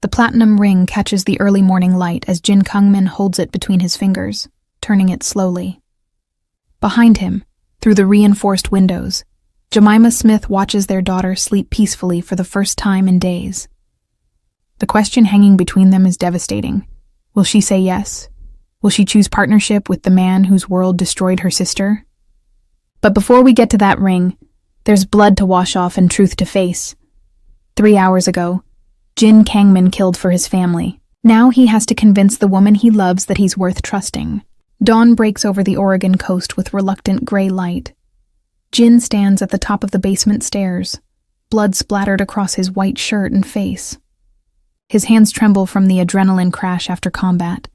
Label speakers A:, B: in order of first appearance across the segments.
A: The platinum ring catches the early morning light as Jin Kang-min holds it between his fingers, turning it slowly. Behind him, through the reinforced windows, Jamaima Smith watches their daughter sleep peacefully for the first time in days. The question hanging between them is devastating. Will she say yes? Will she choose partnership with the man whose world destroyed her sister? But before we get to that ring, there's blood to wash off and truth to face. 3 hours ago, Jin Kang-min killed for his family. Now he has to convince the woman he loves that he's worth trusting. Dawn breaks over the Oregon coast with reluctant gray light. Jin stands at the top of the basement stairs, blood splattered across his white shirt and face. His hands tremble from the adrenaline crash after combat,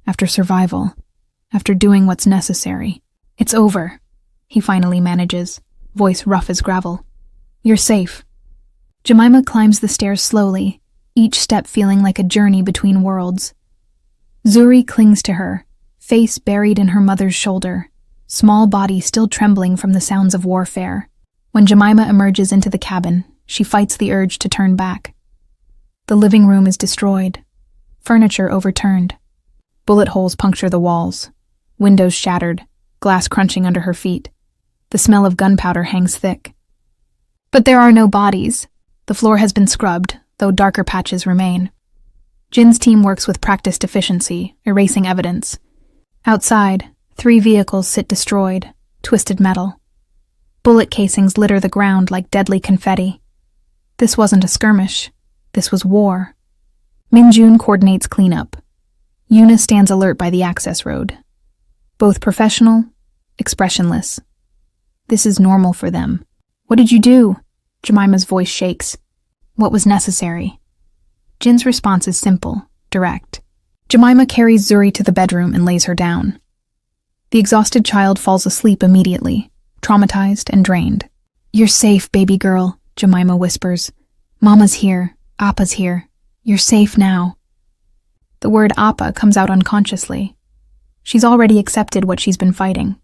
A: after survival, after doing what's necessary. It's over, he finally manages, voice rough as gravel. You're safe. Jamaima climbs the stairs slowly, each step feeling like a journey between worlds. Zuri clings to her, face buried in her mother's shoulder, small body still trembling from the sounds of warfare. When Jamaima emerges into the cabin, she fights the urge to turn back. The living room is destroyed, furniture overturned. Bullet holes puncture the walls, windows shattered, glass crunching under her feet. The smell of gunpowder hangs thick. But there are no bodies. The floor has been scrubbed, though darker patches remain. Jin's team works with practiced efficiency, erasing evidence. Outside, 3 vehicles sit destroyed, twisted metal. Bullet casings litter the ground like deadly confetti. This wasn't a skirmish. This was war. Minjun coordinates cleanup. Yuna stands alert by the access road. Both professional, expressionless. This is normal for them. What did you do? Jemaima's voice shakes. What was necessary? Jin's response is simple, direct. Jamaima carries Zuri to the bedroom and lays her down. The exhausted child falls asleep immediately, traumatized and drained. You're safe, baby girl, Jamaima whispers. Mama's here. Appa's here. You're safe now. The word Appa comes out unconsciously. She's already accepted what she's been fighting.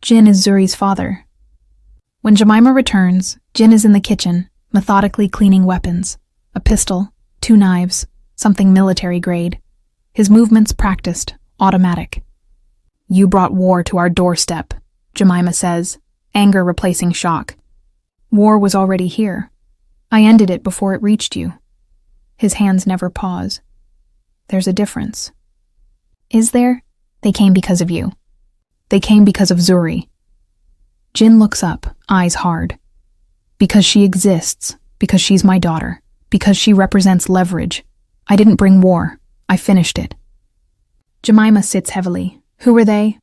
A: Jin is Zuri's father. When Jamaima returns, Jin is in the kitchen, methodically cleaning weapons. A pistol, 2 knives, something military grade. His movements practiced, automatic. You brought war to our doorstep, Jamaima says, anger replacing shock. War was already here. I ended it before it reached you. His hands never pause. There's a difference. Is there? They came because of you. They came because of Zuri. Jin looks up, eyes hard. Because she exists, because she's my daughter, because she represents leverage. I didn't bring war. I finished it. Jamaima sits heavily. Who were they?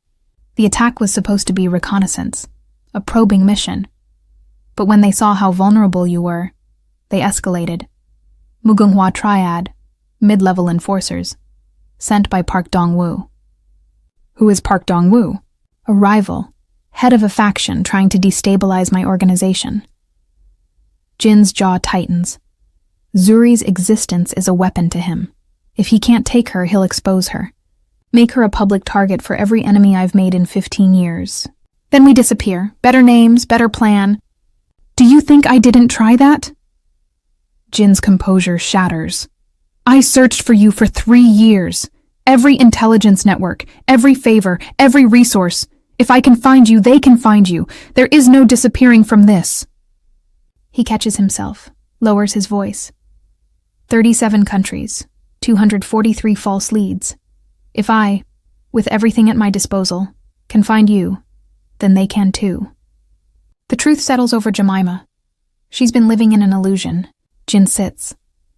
A: The attack was supposed to be reconnaissance, a probing mission. But when they saw how vulnerable you were, they escalated. Mugongwa Triad, mid-level enforcers, sent by Park Dong-woo. Who is Park Dong-woo? A rival, head of a faction trying to destabilize my organization. Jin's jaw tightens. Zuri's existence is a weapon to him. If he can't take her, he'll expose her. Make her a public target for every enemy I've made in 15 years. Then we disappear. Better names, better plan. Do you think I didn't try that? Jin's composure shatters. I searched for you for 3 years. Every intelligence network, every favor, every resource. If I can find you, they can find you. There is no disappearing from this. He catches himself, lowers his voice. 37 countries, 243 false leads. If I, with everything at my disposal, can find you, then they can too. The truth settles over Jamaima. She's been living in an illusion. Jin sits,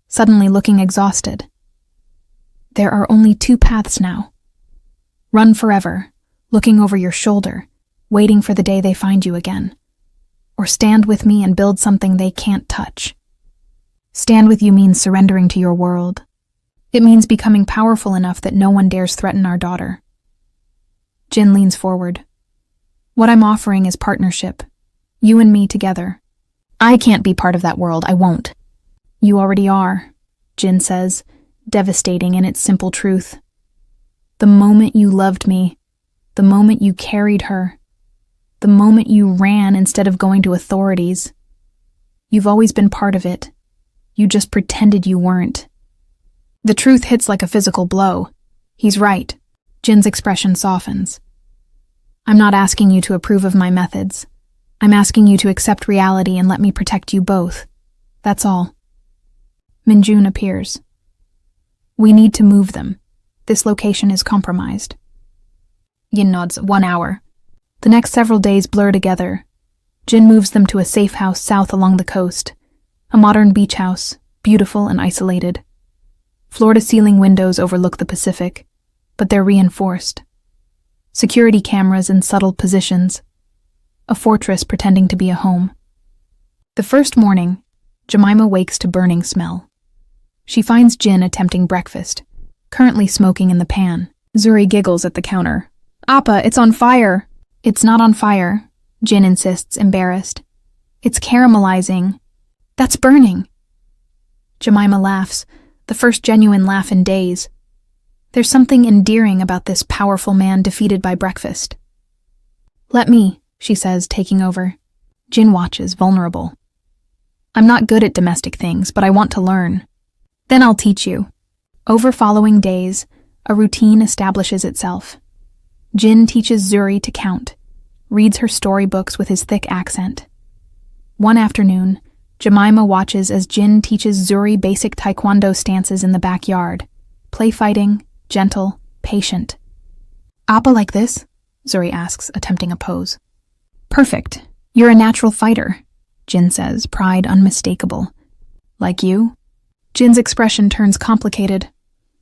A: suddenly looking exhausted. There are only 2 paths now. Run forever, looking over your shoulder, waiting for the day they find you again. Or stand with me and build something they can't touch. Stand with you means surrendering to your world. It means becoming powerful enough that no one dares threaten our daughter. Jin leans forward. What I'm offering is partnership. You and me together. I can't be part of that world. I won't. You already are, Jin says, devastating in its simple truth. The moment you loved me, the moment you carried her, the moment you ran instead of going to authorities. You've always been part of it. You just pretended you weren't. The truth hits like a physical blow. He's right. Jin's expression softens. I'm not asking you to approve of my methods. I'm asking you to accept reality and let me protect you both. That's all. Minjun appears. We need to move them. This location is compromised. Yin nods. 1 hour. The next several days blur together. Jin moves them to a safe house south along the coast. A modern beach house, beautiful and isolated. Floor-to-ceiling windows overlook the Pacific, but they're reinforced. Security cameras in subtle positions. A fortress pretending to be a home. The first morning, Jamaima wakes to burning smell. She finds Jin attempting breakfast, currently smoking in the pan. Zuri giggles at the counter. Appa, it's on fire! It's not on fire, Jin insists, embarrassed. It's caramelizing. That's burning. Jamaima laughs, the first genuine laugh in days. There's something endearing about this powerful man defeated by breakfast. Let me, she says, taking over. Jin watches, vulnerable. I'm not good at domestic things, but I want to learn. Then I'll teach you. Over following days, a routine establishes itself. Jin teaches Zuri to count, reads her storybooks with his thick accent. One afternoon, Jamaima watches as Jin teaches Zuri basic taekwondo stances in the backyard. Play fighting, gentle, patient. Appa like this? Zuri asks, attempting a pose. Perfect. You're a natural fighter, Jin says, pride unmistakable. Like you? Jin's expression turns complicated.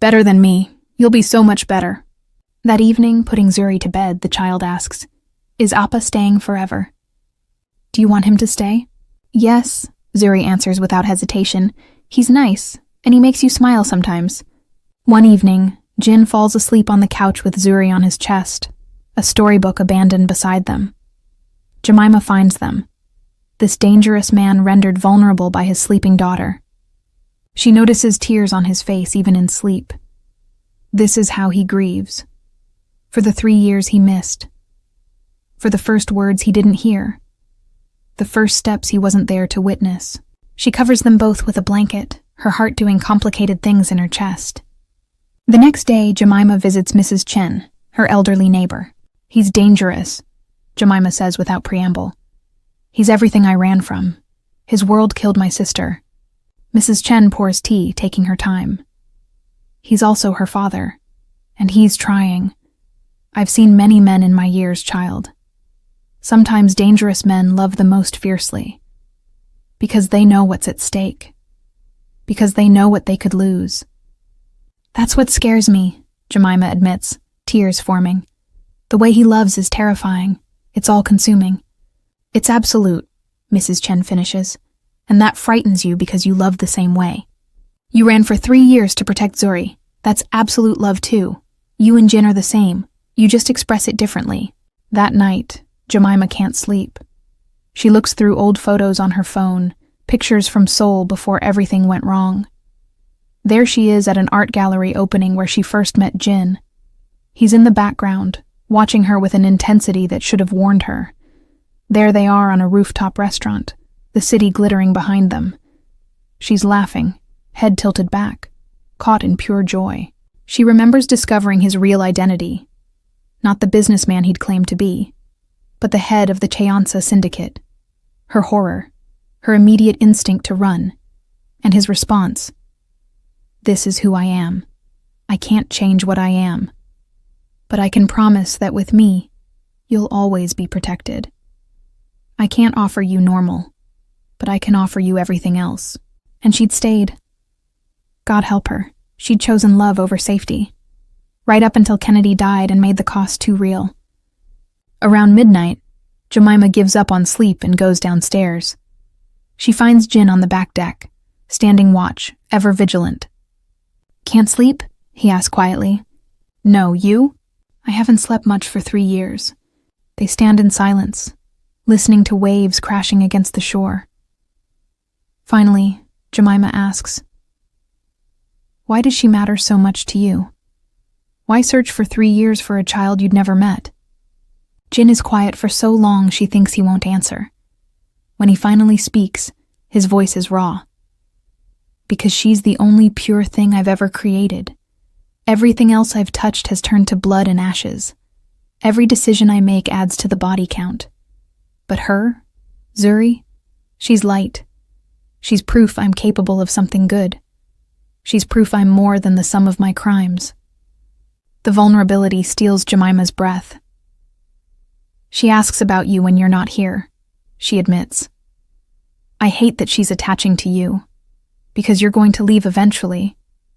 A: Better than me. You'll be so much better. That evening, putting Zuri to bed, the child asks, Is Appa staying forever? Do you want him to stay? Yes, Zuri answers without hesitation. He's nice, and he makes you smile sometimes. One evening, Jin falls asleep on the couch with Zuri on his chest, a storybook abandoned beside them. Jamaima finds them. This dangerous man rendered vulnerable by his sleeping daughter. She notices tears on his face even in sleep. This is how he grieves. For the 3 years he missed. For the first words he didn't hear. The first steps he wasn't there to witness. She covers them both with a blanket, her heart doing complicated things in her chest. The next day, Jamaima visits Mrs. Chen, her elderly neighbor. He's dangerous, Jamaima says without preamble. He's everything I ran from. His world killed my sister. Mrs. Chen pours tea, taking her time. He's also her father, and he's trying. I've seen many men in my years, child. Sometimes dangerous men love the most fiercely. Because they know what's at stake. Because they know what they could lose. That's what scares me, Jamaima admits, tears forming. The way he loves is terrifying. It's all-consuming. It's absolute, Mrs. Chen finishes, and that frightens you because you love the same way. You ran for 3 years to protect Zuri. That's absolute love too. You and Jin are the same. You just express it differently. That night, Jamaima can't sleep. She looks through old photos on her phone, pictures from Seoul before everything went wrong. There she is at an art gallery opening where she first met Jin. He's in the background, watching her with an intensity that should have warned her. There they are on a rooftop restaurant, the city glittering behind them. She's laughing, head tilted back, caught in pure joy. She remembers discovering his real identity. Not the businessman he'd claimed to be, but the head of the Chayansa Syndicate. Her horror, her immediate instinct to run, and his response. This is who I am. I can't change what I am. But I can promise that with me, you'll always be protected. I can't offer you normal, but I can offer you everything else. And she'd stayed. God help her, she'd chosen love over safety. Right up until Kennedy died and made the cost too real. Around midnight, Jamaima gives up on sleep and goes downstairs. She finds Jin on the back deck, standing watch, ever vigilant. Can't sleep? He asks quietly. No, you? I haven't slept much for 3 years. They stand in silence, listening to waves crashing against the shore. Finally, Jamaima asks, Why does she matter so much to you? Why search for 3 years for a child you'd never met? Jin is quiet for so long she thinks he won't answer. When he finally speaks, his voice is raw. because she's the only pure thing I've ever created. Everything else I've touched has turned to blood and ashes. Every decision I make adds to the body count. But her, Zuri, she's light. She's proof I'm capable of something good. She's proof I'm more than the sum of my crimes. The vulnerability steals Jamaima's breath. She asks about you when you're not here, she admits. I hate that she's attaching to you, because you're going to leave eventually,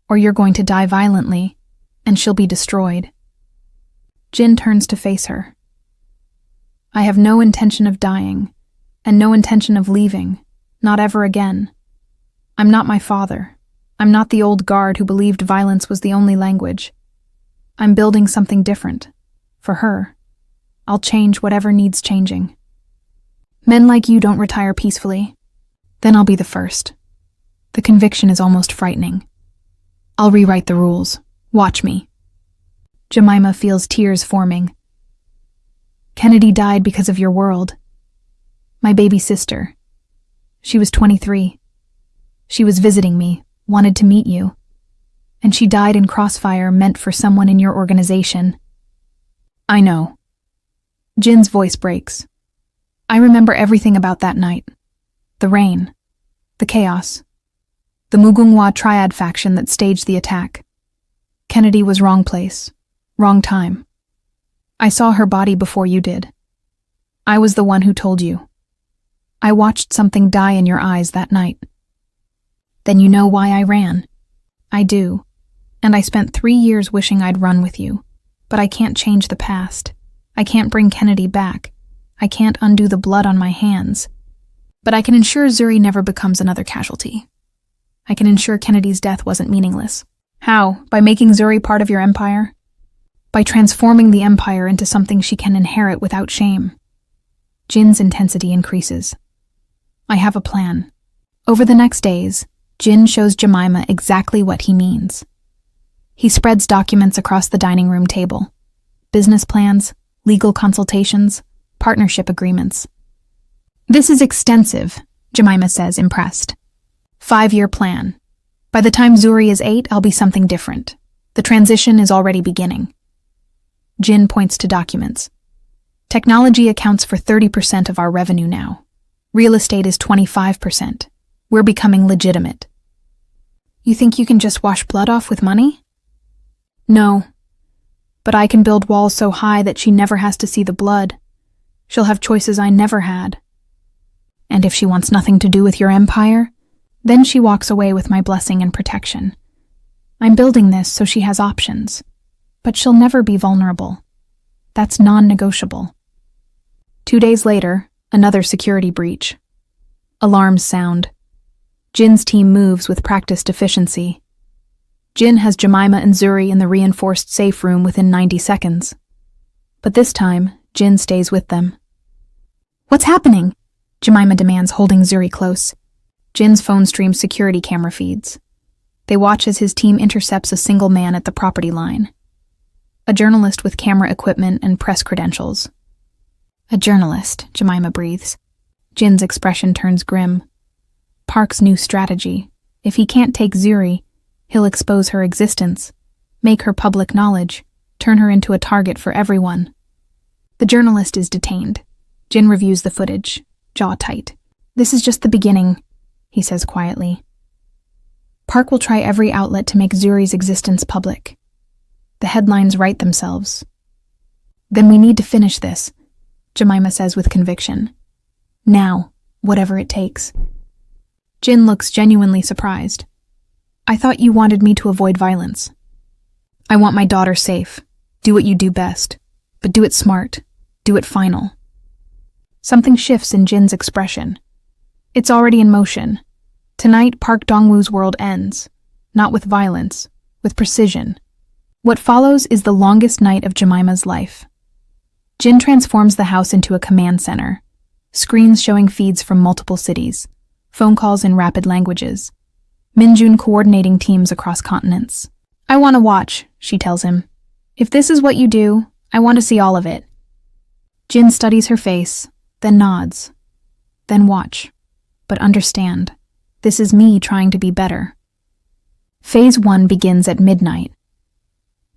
A: or you're going to die violently, and she'll be destroyed. Jin turns to face her. I have no intention of dying, and no intention of leaving, not ever again. I'm not my father. I'm not the old guard who believed violence was the only language. I'm building something different. For her. I'll change whatever needs changing. Men like you don't retire peacefully. Then I'll be the first. The conviction is almost frightening. I'll rewrite the rules. Watch me. Jamaima feels tears forming. Kennedy died because of your world. My baby sister. She was 23. She was visiting me, wanted to meet you. And she died in crossfire meant for someone in your organization. I know. Jin's voice breaks. I remember everything about that night. The rain. The chaos. The Mugongwa Triad faction that staged the attack. Kennedy was wrong place. Wrong time. I saw her body before you did. I was the one who told you. I watched something die in your eyes that night. Then you know why I ran. I do. And I spent 3 years wishing I'd run with you. But I can't change the past. I can't bring Kennedy back. I can't undo the blood on my hands. But I can ensure Zuri never becomes another casualty. I can ensure Kennedy's death wasn't meaningless. How? By making Zuri part of your empire? By transforming the empire into something she can inherit without shame. Jin's intensity increases. I have a plan. Over the next days, Jin shows Jamaima exactly what he means. He spreads documents across the dining room table. Business plans, legal consultations, partnership agreements. This is extensive, Jamaima says, impressed. 5-year plan. By the time Zuri is 8, I'll be something different. The transition is already beginning. Jin points to documents. Technology accounts for 30% of our revenue now. Real estate is 25%. We're becoming legitimate. You think you can just wash blood off with money? No. But I can build walls so high that she never has to see the blood. She'll have choices I never had. And if she wants nothing to do with your empire, then she walks away with my blessing and protection. I'm building this so she has options. But she'll never be vulnerable. That's non-negotiable. 2 days later, another security breach. Alarms sound. Jin's team moves with practiced efficiency. Jin has Jamaima and Zuri in the reinforced safe room within 90 seconds. But this time, Jin stays with them. What's happening? Jamaima demands, holding Zuri close. Jin's phone streams security camera feeds. They watch as his team intercepts a single man at the property line. A journalist with camera equipment and press credentials. A journalist, Jamaima breathes. Jin's expression turns grim. Park's new strategy. If he can't take Zuri, he'll expose her existence, make her public knowledge, turn her into a target for everyone. The journalist is detained. Jin reviews the footage, jaw tight. This is just the beginning, he says quietly. Park will try every outlet to make Zuri's existence public. The headlines write themselves. Then we need to finish this, Jamaima says with conviction. Now, whatever it takes. Jin looks genuinely surprised. I thought you wanted me to avoid violence. I want my daughter safe. Do what you do best. But do it smart. Do it final. Something shifts in Jin's expression. It's already in motion. Tonight, Park Dongwoo's world ends. Not with violence, with precision. What follows is the longest night of Jamaima's life. Jin transforms the house into a command center. Screens showing feeds from multiple cities. Phone calls in rapid languages. Minjun coordinating teams across continents. I want to watch, she tells him. If this is what you do, I want to see all of it. Jin studies her face, then nods. Then watch. But understand, this is me trying to be better, Phase 1 begins at midnight.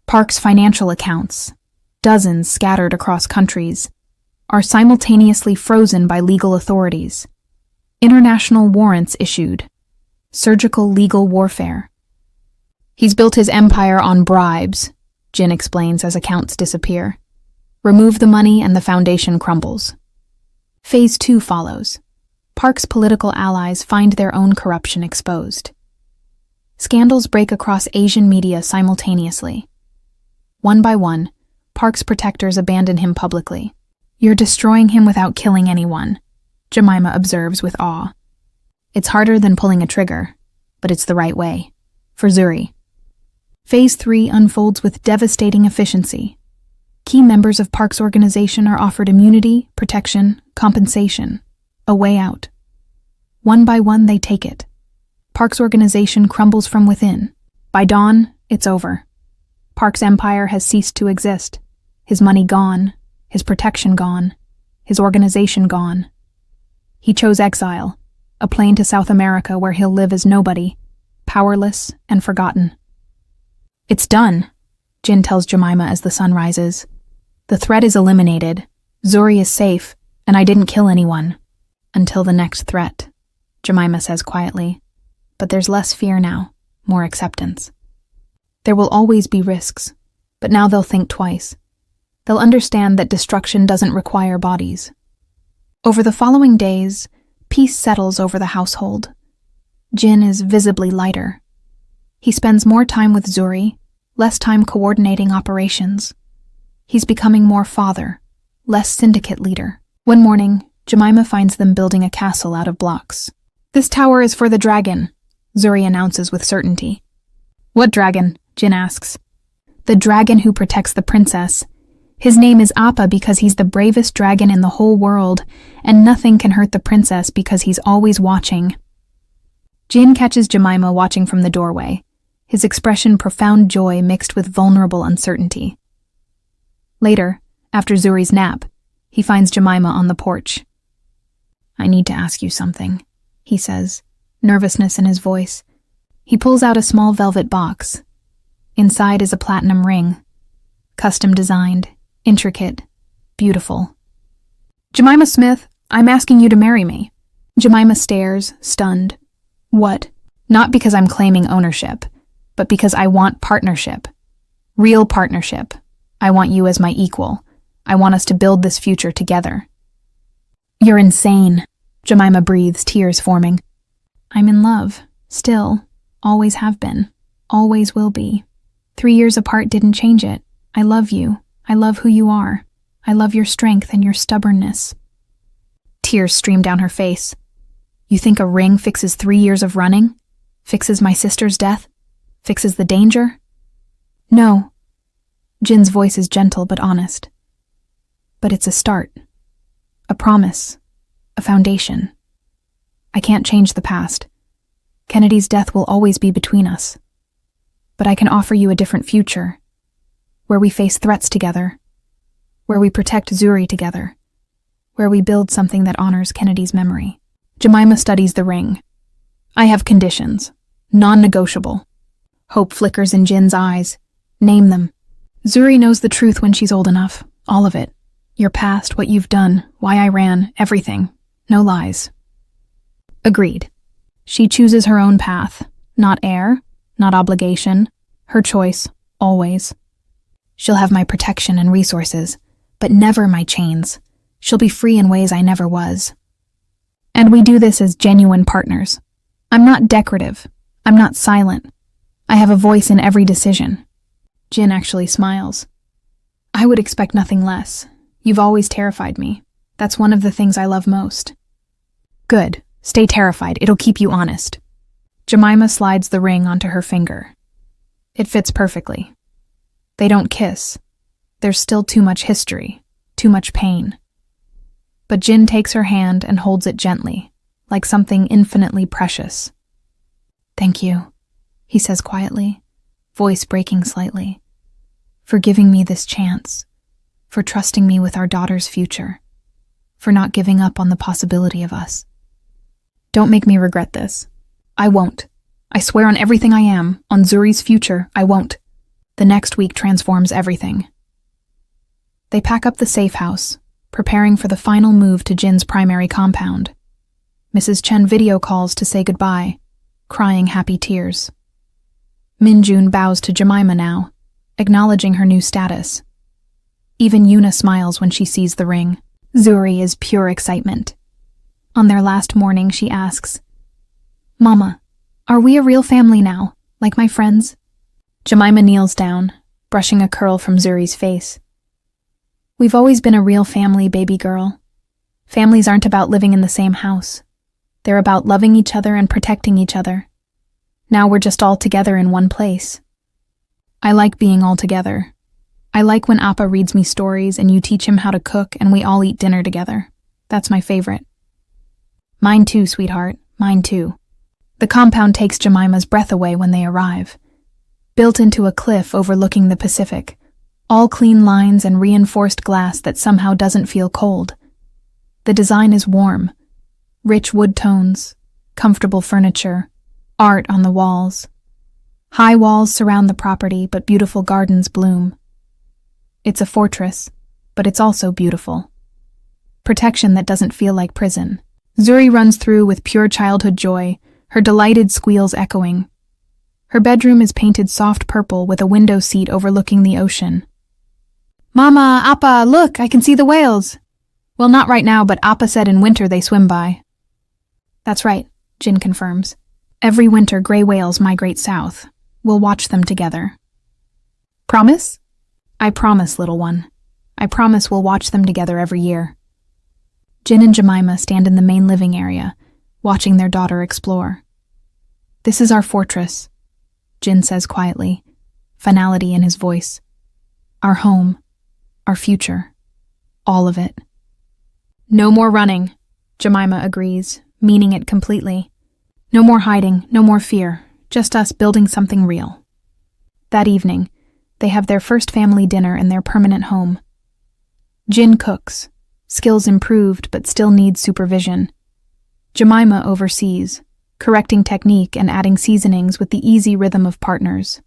A: Park's financial accounts, dozens scattered across countries, are simultaneously frozen by legal authorities. International warrants issued. Surgical legal warfare. He's built his empire on bribes, Jin explains as accounts disappear. Remove the money and the foundation crumbles. Phase 2 follows. Park's political allies find their own corruption exposed. Scandals break across Asian media simultaneously. One by one, Park's protectors abandon him publicly. You're destroying him without killing anyone, Jamaima observes with awe. It's harder than pulling a trigger, but it's the right way. For Zuri. Phase 3 unfolds with devastating efficiency. Key members of Park's organization are offered immunity, protection, compensation, a way out. One by one, they take it. Park's organization crumbles from within. By dawn, it's over. Park's empire has ceased to exist. His money gone, his protection gone, his organization gone. He chose exile, a plane to South America where he'll live as nobody, powerless and forgotten. It's done, Jin tells Jamaima as the sun rises. The threat is eliminated, Zuri is safe, and I didn't kill anyone. Until the next threat, Jamaima says quietly. But there's less fear now, more acceptance. There will always be risks, but now they'll think twice. They'll understand that destruction doesn't require bodies. Over the following days, peace settles over the household. Jin is visibly lighter. He spends more time with Zuri, less time coordinating operations. He's becoming more father, less syndicate leader. One morning, Jamaima finds them building a castle out of blocks. This tower is for the dragon, Zuri announces with certainty. What dragon? Jin asks. The dragon who protects the princess. His name is Appa because he's the bravest dragon in the whole world, and nothing can hurt the princess because he's always watching. Jin catches Jamaima watching from the doorway, his expression profound joy mixed with vulnerable uncertainty. Later, after Zuri's nap, he finds Jamaima on the porch. I need to ask you something, he says, nervousness in his voice. He pulls out a small velvet box. Inside is a platinum ring. Custom designed, intricate, beautiful. Jamaima Smith, I'm asking you to marry me. Jamaima stares, stunned. What? Not because I'm claiming ownership, but because I want partnership. Real partnership. I want you as my equal. I want us to build this future together. You're insane, Jamaima breathes, tears forming. I'm in love. Still. Always have been. Always will be. 3 years apart didn't change it. I love you. I love who you are. I love your strength and your stubbornness. Tears stream down her face. You think a ring fixes 3 years of running? Fixes my sister's death? Fixes the danger? No. Jin's voice is gentle but honest. But it's a start. A promise. A foundation. I can't change the past. Kennedy's death will always be between us. But I can offer you a different future, where we face threats together, where we protect Zuri together, where we build something that honors Kennedy's memory. Jamaima studies the ring. I have conditions. Non-negotiable. Hope flickers in Jin's eyes. Name them. Zuri knows the truth when she's old enough. All of it. Your past, what you've done, why I ran, everything. No lies. Agreed. She chooses her own path. Not heir, not obligation. Her choice, always. She'll have my protection and resources, but never my chains. She'll be free in ways I never was. And we do this as genuine partners. I'm not decorative. I'm not silent. I have a voice in every decision. Jin actually smiles. I would expect nothing less. You've always terrified me. That's one of the things I love most. Good. Stay terrified. It'll keep you honest. Jamaima slides the ring onto her finger. It fits perfectly. They don't kiss. There's still too much history, too much pain. But Jin takes her hand and holds it gently, like something infinitely precious. Thank you, he says quietly, voice breaking slightly, for giving me this chance, for trusting me with our daughter's future, for not giving up on the possibility of us. Don't make me regret this. I won't. I swear on everything I am, on Zuri's future, I won't. The next week transforms everything. They pack up the safe house, preparing for the final move to Jin's primary compound. Mrs. Chen video calls to say goodbye, crying happy tears. Minjun bows to Jamaima now, acknowledging her new status. Even Yuna smiles when she sees the ring. Zuri is pure excitement. On their last morning, she asks, "Mama, are we a real family now, like my friends?" Jamaima kneels down, brushing a curl from Zuri's face. "We've always been a real family, baby girl. Families aren't about living in the same house. They're about loving each other and protecting each other. Now we're just all together in one place. I like being all together. I like when Appa reads me stories and you teach him how to cook and we all eat dinner together. That's my favorite." "Mine too, sweetheart, mine too." The compound takes Jamaima's breath away when they arrive. Built into a cliff overlooking the Pacific, all clean lines and reinforced glass that somehow doesn't feel cold. The design is warm. Rich wood tones, comfortable furniture, art on the walls. High walls surround the property, but beautiful gardens bloom. It's a fortress, but it's also beautiful. Protection that doesn't feel like prison. Zuri runs through with pure childhood joy, her delighted squeals echoing. Her bedroom is painted soft purple with a window seat overlooking the ocean. "Mama, Appa, look, I can see the whales." "Well, not right now, but Appa said in winter they swim by." "That's right," Jin confirms. "Every winter gray whales migrate south. We'll watch them together." "Promise?" "I promise, little one. I promise we'll watch them together every year." Jin and Jamaima stand in the main living area, watching their daughter explore. "This is our fortress," Jin says quietly, finality in his voice. "Our home, our future, all of it." "No more running," Jamaima agrees, meaning it completely. "No more hiding, no more fear, just us building something real." That evening, they have their first family dinner in their permanent home. Jin cooks, skills improved but still needs supervision. Jamaima oversees, correcting technique and adding seasonings with the easy rhythm of partners.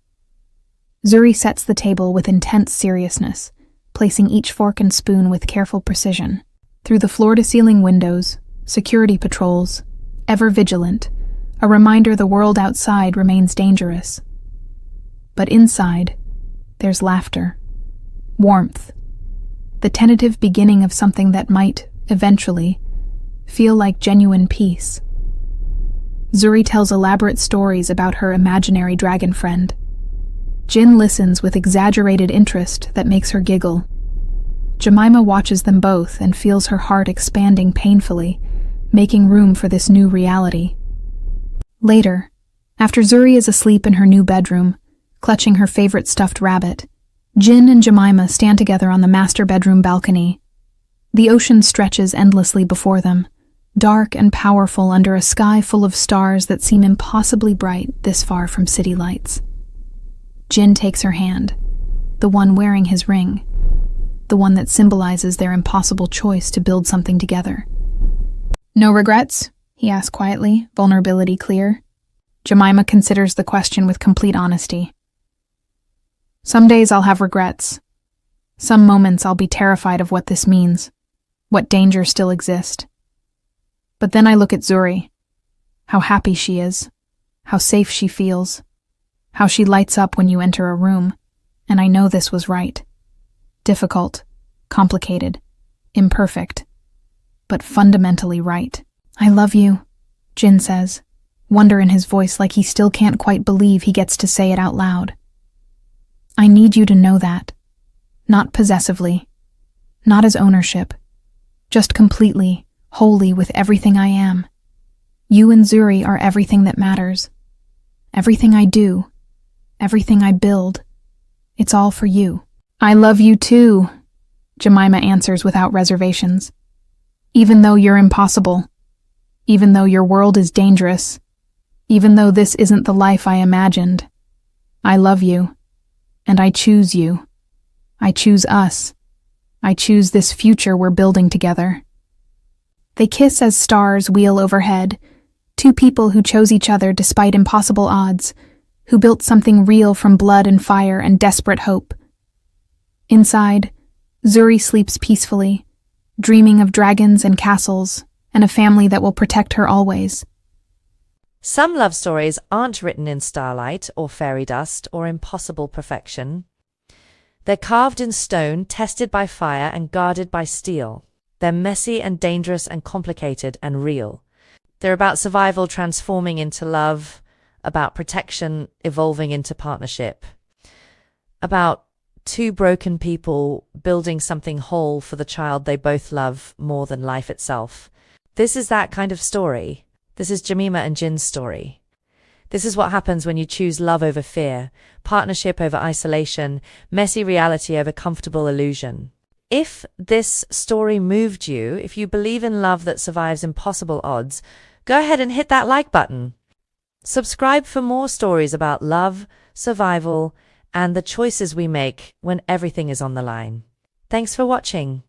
A: Zuri sets the table with intense seriousness, placing each fork and spoon with careful precision. Through the floor-to-ceiling windows, security patrols, ever vigilant, a reminder the world outside remains dangerous. But inside, there's laughter, warmth, the tentative beginning of something that might, eventually, feel like genuine peace. Zuri tells elaborate stories about her imaginary dragon friend. Jin listens with exaggerated interest that makes her giggle. Jamaima watches them both and feels her heart expanding painfully, making room for this new reality. Later, after Zuri is asleep in her new bedroom, clutching her favorite stuffed rabbit, Jin and Jamaima stand together on the master bedroom balcony. The ocean stretches endlessly before them, dark and powerful under a sky full of stars that seem impossibly bright this far from city lights. Jin takes her hand, the one wearing his ring, the one that symbolizes their impossible choice to build something together. "No regrets?" he asks quietly, vulnerability clear. Jamaima considers the question with complete honesty. "Some days I'll have regrets. Some moments I'll be terrified of what this means, what dangers still exist. But then I look at Zuri, how happy she is, how safe she feels, how she lights up when you enter a room, and I know this was right. Difficult, complicated, imperfect, but fundamentally right." "I love you," Jin says, wonder in his voice like he still can't quite believe he gets to say it out loud. "I need you to know that. Not possessively, not as ownership, just completely, wholly with everything I am. You and Zuri are everything that matters. Everything I do, everything I build, it's all for you." "I love you too," Jamaima answers without reservations. "Even though you're impossible, even though your world is dangerous, even though this isn't the life I imagined, I love you, and I choose you. I choose us. I choose this future we're building together." They kiss as stars wheel overhead, Two people who chose each other despite impossible odds, who built something real from blood and fire and desperate hope. Inside, Zuri sleeps peacefully, dreaming of dragons and castles and a family that will protect her always.
B: Some love stories aren't written in starlight or fairy dust or impossible perfection. They're carved in stone, tested by fire and guarded by steel. They're messy and dangerous and complicated and real. They're about survival transforming into love, about protection evolving into partnership, about two broken people building something whole for the child they both love more than life itself. This is that kind of story. This is Jamaima and Jin's story. This is what happens when you choose love over fear, partnership over isolation, messy reality over comfortable illusion. If this story moved you, if you believe in love that survives impossible odds, go ahead and hit that like button. Subscribe for more stories about love, survival, and the choices we make when everything is on the line. Thanks for watching.